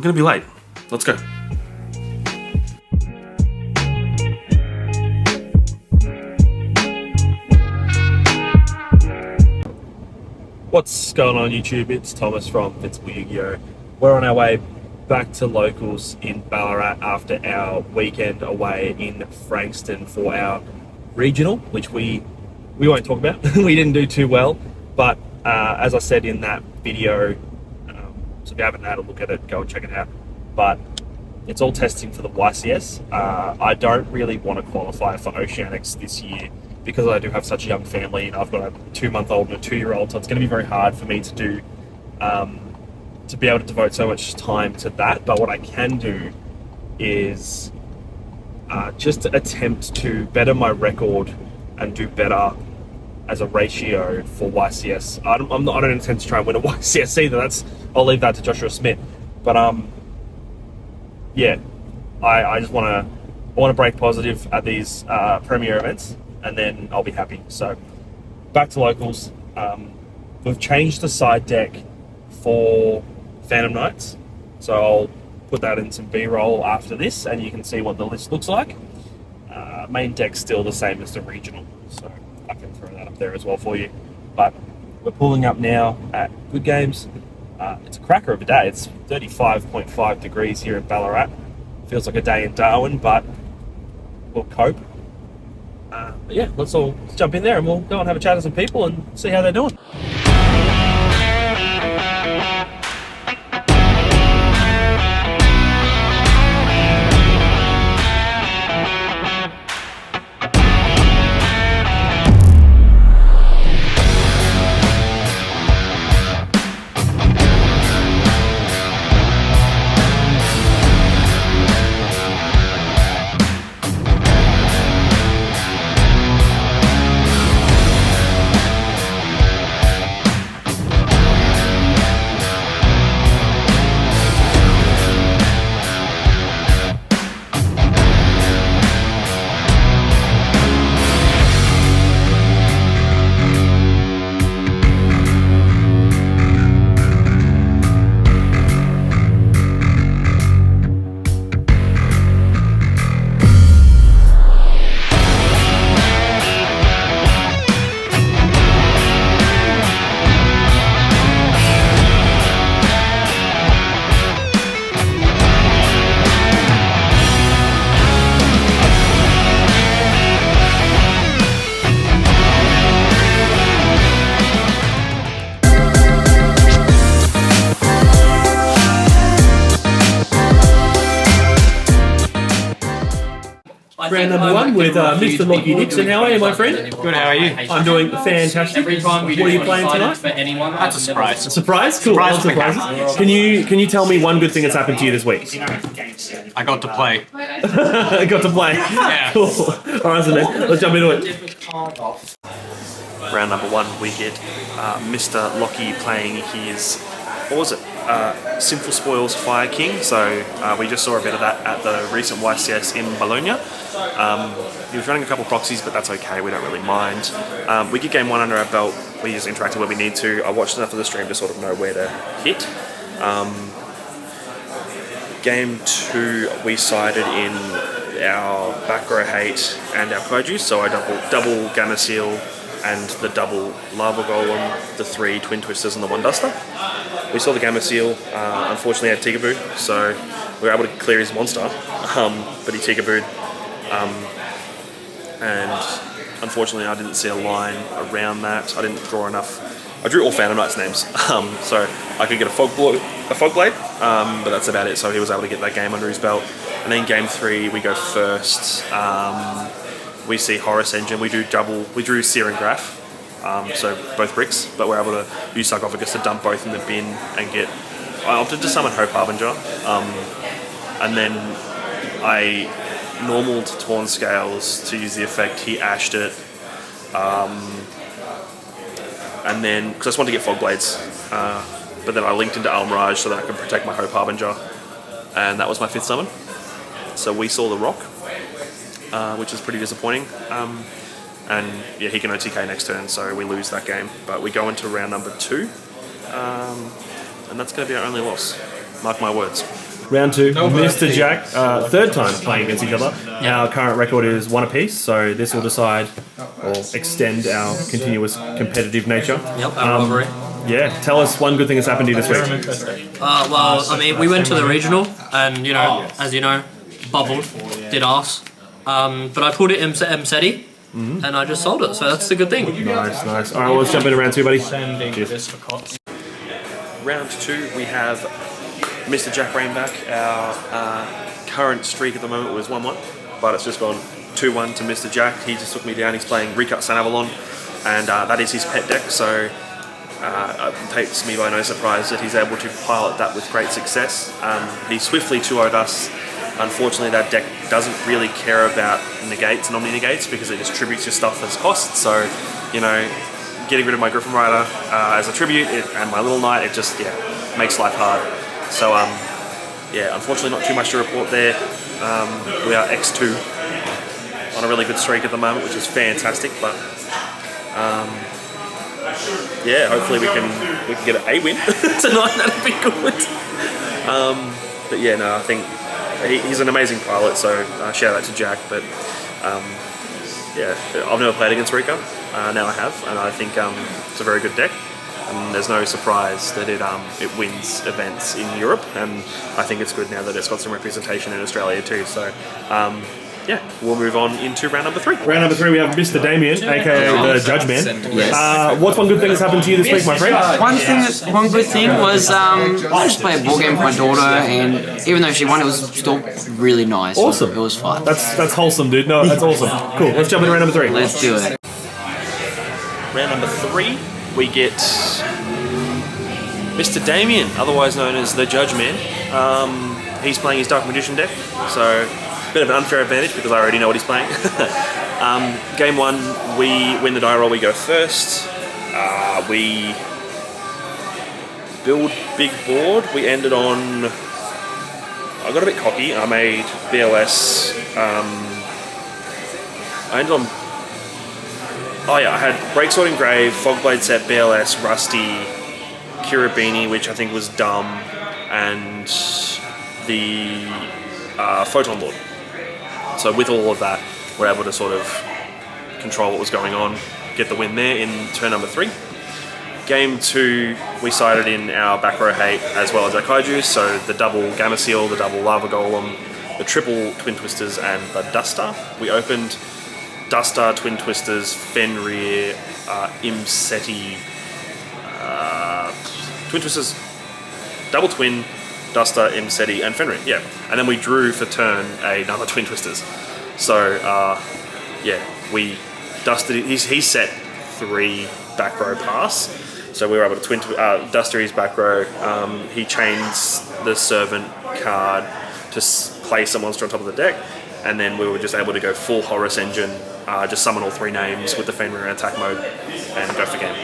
going to be late. Let's go. What's going on YouTube? It's Thomas from Yugioh. We're on our way back to locals in Ballarat after our weekend away in Frankston for our regional, which we won't talk about. We didn't do too well, but as I said in that video, so if you haven't had a look at it, go and check it out. But it's all testing for the YCS. I don't really want to qualify for Oceanics this year because I do have such a young family and I've got a 2-month-old and a 2-year-old, so it's going to be very hard for me to do, to be able to devote so much time to that. But what I can do is just attempt to better my record and do better as a ratio for YCS. I don't intend to try and win a YCS either. I'll leave that to Joshua Smith. But yeah, I just want to break positive at these premier events, and then I'll be happy. So back to locals. We've changed the side deck for Phantom Knights, so I'll put that in some B-roll after this, and you can see what the list looks like. Main deck's still the same as the regional, so I can throw that up there as well for you. But we're pulling up now at Good Games. It's a cracker of a day. It's 35.5 degrees here in Ballarat. Feels like a day in Darwin, but we'll cope. But yeah, let's jump in there and we'll go and have a chat to some people and see how they're doing. Round number one with Mr. Lockie Dixon. How are you, my friend? Good, how are you? I'm doing fantastic. What are you playing tonight? That's a surprise. A surprise? Cool. Surprises. Can you tell me one good thing that's happened to you this week? I got to play. I got to play. Yeah. Cool. All right, so then let's jump into it. Round number one, we get Mr. Lockie playing his, what was it? Sinful Spoils Fire King. So we just saw a bit of that at the recent YCS in Bologna. He was running a couple proxies, but that's okay, we don't really mind. We get game one under our belt. We just interacted where we need to. I watched enough of the stream to sort of know where to hit. Game two, we sided in our back row hate and our Kaiju, so I double Gamma Seal and the double Lava Golem, the 3 Twin Twisters and the 1 Duster. We saw the Gamma Seal, unfortunately had Tigaboo, so we were able to clear his monster, but he Tigabooed. And unfortunately I didn't see a line around that. I didn't draw enough. I drew all Phantom Knights names, so I could get a Fogblade, but that's about it. So he was able to get that game under his belt. And then game three, we go first. We see Horus Engine. We drew Seer and Graph, so both bricks, but we're able to use Sarcophagus to dump both in the bin and get. I opted to summon Hope Harbinger, and then I normaled Torn Scales to use the effect. He ashed it. And then, because I just wanted to get Fog Blades, but then I linked into Almirage so that I could protect my Hope Harbinger, and that was my 5th summon. So we saw the Rock, which is pretty disappointing, and yeah, he can OTK next turn, so we lose that game. But we go into round number 2, and that's going to be our only loss. Mark my words. Round 2, Mr. Jack, third time playing against each other. Our current record is 1 apiece, so this will decide or extend our continuous competitive nature. Yep, our rivalry. Yeah, tell us one good thing that's happened to you this week. Well, I mean, we went to the regional, and as you know, bubbled, did arse. But I pulled it MSETI, and I just sold it, so that's a good thing. Nice. All right, well, let's jump into round 2, buddy. Cheers. Round 2, we have Mr. Jack Rainback. Our current streak at the moment was 1-1, but it's just gone 2-1 to Mr. Jack. He just took me down. He's playing Recut San Avalon, and that is his pet deck, so it takes me by no surprise that he's able to pilot that with great success. He swiftly 2-0'd us. Unfortunately, that deck doesn't really care about negates and omni-negates because it just tributes your stuff as cost. So, getting rid of my Griffin Rider as a tribute and my Little Knight, it just, makes life hard. So, unfortunately not too much to report there. We are X2 on a really good streak at the moment, which is fantastic, but hopefully we can get an A win tonight. That'd be good. But I think he's an amazing pilot, so shout out to Jack. But I've never played against Rika. Now I have, and I think it's a very good deck. And there's no surprise that it wins events in Europe, and I think it's good now that it's got some representation in Australia too. So. We'll move on into round number 3. Round number 3, we have Mr. Damien, aka the Judge Man. Yes. What's one good thing that's happened to you this week, my friend? One good thing was I just played a board game with my daughter, and even though she won, it was still really nice. Awesome. It was fun. That's wholesome, dude. No, that's awesome. Cool. Let's jump into round number 3. Let's do it. Round number 3, we get Mr. Damien, otherwise known as the Judge Man. He's playing his Dark Magician deck, so bit of an unfair advantage because I already know what he's playing. Game 1, we win the die roll, we go first. We build big board. We ended on... I got a bit cocky. I made BLS. I ended on... I had Breaksword Engrave, Fogblade Set, BLS, Rusty, Kiribini, which I think was dumb, and the Photon Lord. So with all of that, we're able to sort of control what was going on, get the win there in turn number 3. Game 2, we sided in our back row hate as well as our kaiju, so the double Gamma Seal, the double Lava Golem, the triple Twin Twisters, and the Duster. We opened Duster, Twin Twisters, Fenrir, Imseti, Twin Twisters, Double Twin, Duster, Imseti, and Fenrir, And then we drew for turn another Twin Twisters. So, we dusted, he set 3 back row pass. So we were able to Duster his back row. He chains the Servant card to place a monster on top of the deck. And then we were just able to go full Horus engine, just summon all 3 names with the Fenrir attack mode and go for game.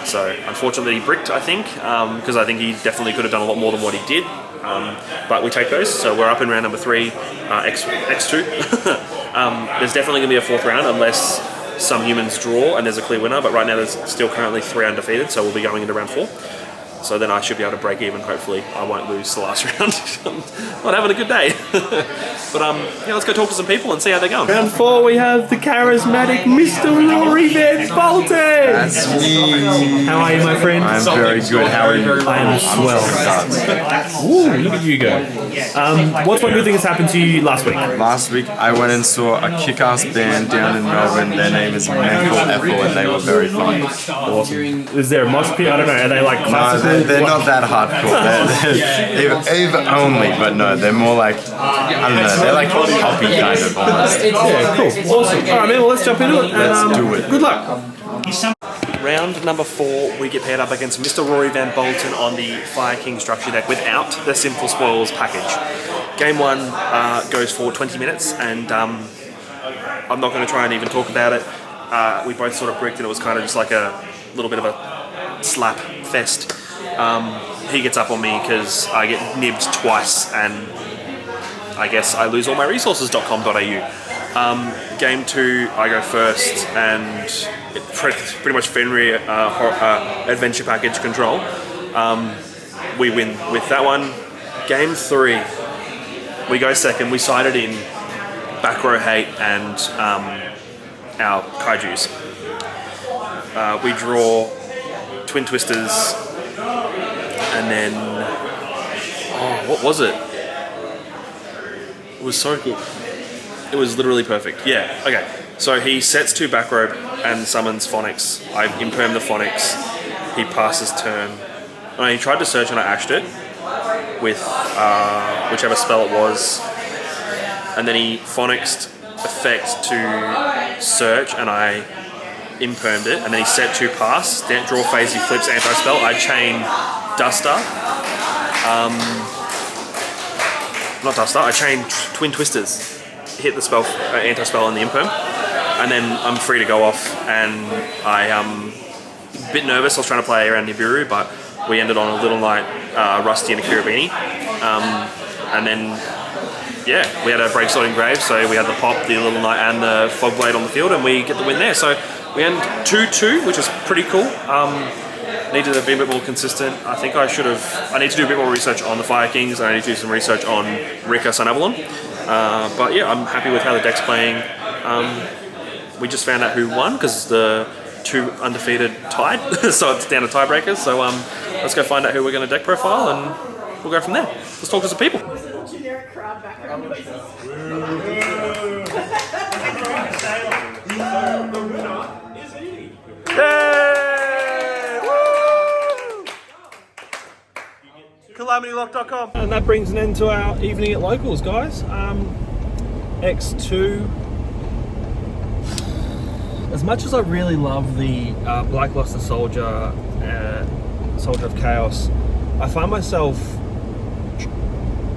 So unfortunately he bricked, I think, because I think he definitely could have done a lot more than what he did. But we take those, so we're up in round number 3, X2. There's definitely going to be a 4th round unless some humans draw and there's a clear winner, but right now there's still currently 3 undefeated, so we'll be going into round 4. So then I should be able to break even, hopefully. I won't lose the last round. I'm having a good day. But let's go talk to some people and see how they're going. Round 4, we have the charismatic Mr. Rory Van Bolton. That's me. How are you, my friend? I'm very good. How are you? I am swell. Ooh, look at you go. What's one good thing that's happened to you last week? Last week, I went and saw a kick-ass band down in Melbourne. Their name is Manful Ethel, and they were very fun. Awesome. Is there a mosh pit? I don't know. Are they like classical? No, they're not that hardcore. They're only, but no, they're more like, I don't know, they're like poppy kind of almost. Yeah, cool. Awesome. All right, man, well, let's jump into it. Let's do it. Good luck. Round number 4, we get paired up against Mr. Rory Van Bolton on the Fire King structure deck without the Simple Spoils package. Game 1 goes for 20 minutes, and I'm not going to try and even talk about it. We both sort of bricked, and it was kind of just like a little bit of a slap fest. He gets up on me because I get nibbed twice, and I guess I lose all my resources.com.au. Game 2, I go first, and pretty much Fenrir adventure package control. We win with that one. Game 3, we go second. We sided in Back Row Hate and our Kaijus. We draw Twin Twisters, and then what was it? It was so good. It was literally perfect. Yeah. Okay. So he sets 2 back row and summons Phonics. I imperm the Phonics. He passes turn. No, he tried to search and I ashed it with whichever spell it was, and then he Phonicsed effect to search and I impermed it, and then he set 2 pass. Draw phase, he flips anti-spell. I chain Duster. Not Duster, I chain Twin Twisters. Hit the spell, anti-spell on the imperm, and then I'm free to go off, and I'm a bit nervous. I was trying to play around Nibiru, but we ended on a Little Knight, Rusty and a Kiribini. And then, yeah, we had a Brave Sword Grave, so we had the Pop, the Little Knight and the Fogblade on the field, and we get the win there. So we end 2-2, which is pretty cool. Needed to be a bit more consistent. I think I need to do a bit more research on the Fire Kings, and I need to do some research on Rika Sun Avalon. But yeah, I'm happy with how the deck's playing. We just found out who won because the 2 undefeated tied, so it's down to tiebreakers. So let's go find out who we're going to deck profile, and we'll go from there. Let's talk to some people. Generic crowd background noises. Hey! Woo! CalamityLock.com. And that brings an end to our evening at Locals, guys. X2. As much as I really love the Blackluster Soldier, Soldier of Chaos, I find myself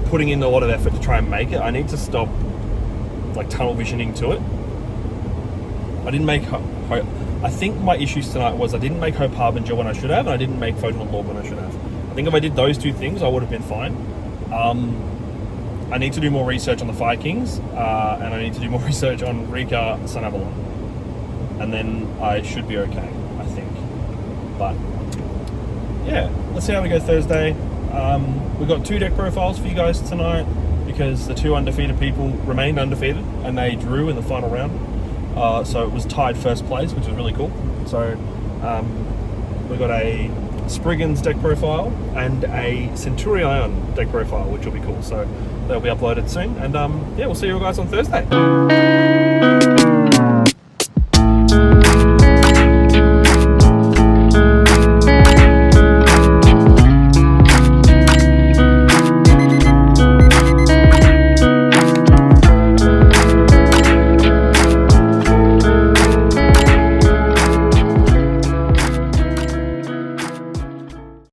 putting in a lot of effort to try and make it. I need to stop like tunnel visioning to it. I didn't make I think my issues tonight was I didn't make Hope Harbinger when I should have, and I didn't make Photon Lord when I should have. I think if I did those 2 things, I would have been fine. I need to do more research on the Fire Kings, and I need to do more research on Rika Sun Avalon. And then I should be okay, I think. But yeah, let's see how we go Thursday. We've got 2 deck profiles for you guys tonight because the 2 undefeated people remained undefeated and they drew in the final round. So it was tied first place, which was really cool. So we've got a Sprigans deck profile and a Centur-ion deck profile, which will be cool. So they'll be uploaded soon. And yeah, we'll see you guys on Thursday.